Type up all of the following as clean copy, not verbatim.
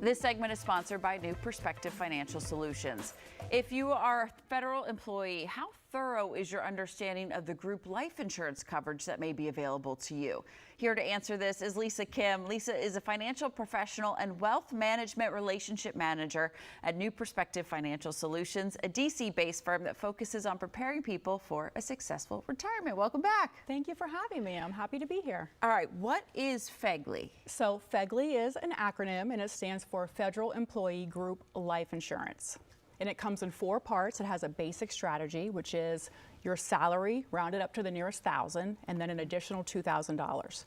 This segment is sponsored by New Perspective Financial Solutions. If you are a federal employee, how thorough is your understanding of the group life insurance coverage that may be available to you? Here to answer this is Lisa Kim. Lisa is a financial professional and wealth management relationship manager at New Perspective Financial Solutions, a DC-based firm that focuses on preparing people for a successful retirement. Welcome back. Thank you for having me. I'm happy to be here. All right, what is FEGLI? So FEGLI is an acronym, and it stands for Federal Employee Group Life Insurance. And it comes in 4 parts. It has a basic strategy, which is your salary rounded up to the nearest thousand, and then an additional $2,000.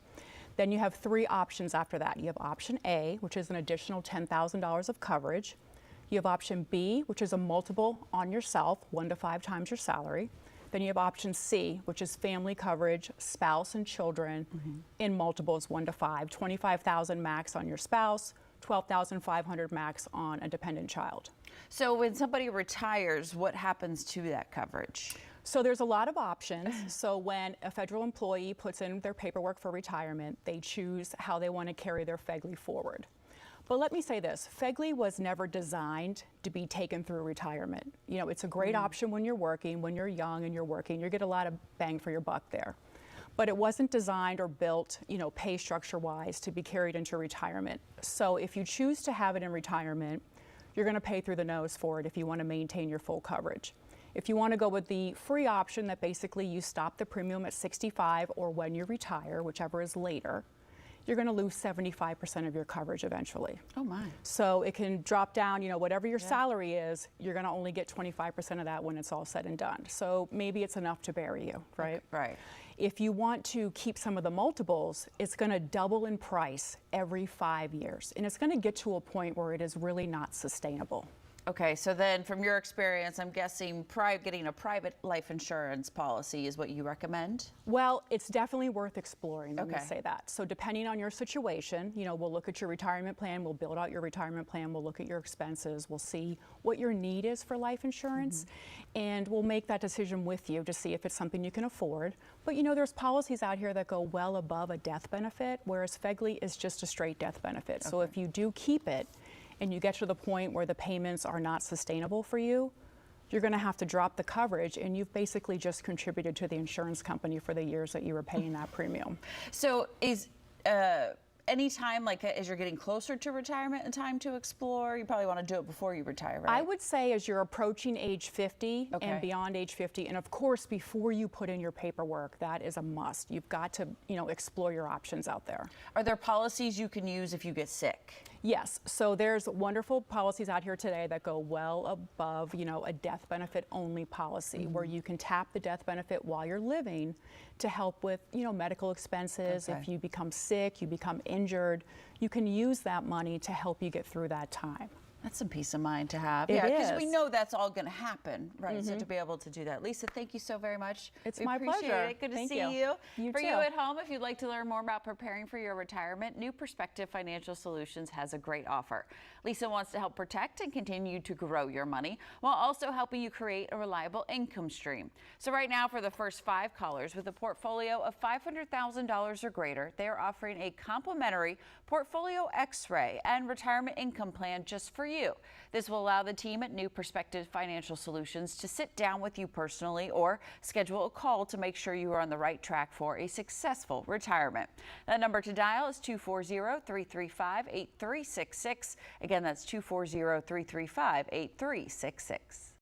Then you have 3 options after that. You have option A, which is an additional $10,000 of coverage. You have option B, which is a multiple on yourself, 1 to 5 times your salary. Then you have option C, which is family coverage, spouse and children in multiples 1 to 5, 25,000 max on your spouse, 12,500 max on a dependent child. So when somebody retires, what happens to that coverage? So there's a lot of options. So when a federal employee puts in their paperwork for retirement, they choose how they want to carry their FEGLI forward. But let me say this, FEGLI was never designed to be taken through retirement. You know, it's a great option when you're working, when you're young and you're working, you get a lot of bang for your buck there. But it wasn't designed or built, you know, pay structure wise to be carried into retirement. So if you choose to have it in retirement, you're going to pay through the nose for it if you want to maintain your full coverage. If you want to go with the free option that basically you stop the premium at 65 or when you retire, whichever is later, you're going to lose 75% of your coverage eventually. Oh my. So it can drop down, you know, whatever your salary is, you're going to only get 25% of that when it's all said and done. So maybe it's enough to bury you, right? Okay, right. If you want to keep some of the multiples, it's going to double in price every 5 years. And it's going to get to a point where it is really not sustainable. Okay, so then from your experience, I'm guessing getting a private life insurance policy is what you recommend? Well, it's definitely worth exploring, let me Okay. say that. So depending on your situation, you know, we'll look at your retirement plan, we'll build out your retirement plan, we'll look at your expenses, we'll see what your need is for life insurance, and we'll make that decision with you to see if it's something you can afford. But you know, there's policies out here that go well above a death benefit, whereas FEGLI is just a straight death benefit. So if you do keep it, and you get to the point where the payments are not sustainable for you, you're going to have to drop the coverage, and you've basically just contributed to the insurance company for the years that you were paying that premium. So is any time, like as you're getting closer to retirement and time to explore, you probably want to do it before you retire, right? I would say as you're approaching age 50 Okay. and beyond age 50, and of course before you put in your paperwork, that is a must. You've got to, you know, explore your options out there. Are there policies you can use if you get sick? Yes, so there's wonderful policies out here today that go well above, you know, a death benefit only policy where you can tap the death benefit while you're living to help with, you know, medical expenses. Okay. If you become sick, you become injured, you can use that money to help you get through that time. That's some peace of mind to have. It Yeah, because we is. know that's all going to happen, right? So to be able to do that. Lisa, thank you so very much. It's We my appreciate pleasure. it. Good to Thank see you. you. You For too. you at home, if you'd like to learn more about preparing for your retirement, New Perspective Financial Solutions has a great offer. Lisa wants to help protect and continue to grow your money while also helping you create a reliable income stream. So right now, for the first 5 callers with a portfolio of $500,000 or greater, they are offering a complimentary portfolio X-ray and retirement income plan just for you. This will allow the team at New Perspective Financial Solutions to sit down with you personally or schedule a call to make sure you are on the right track for a successful retirement. That number to dial is 240-335-8366. Again, that's 240-335-8366.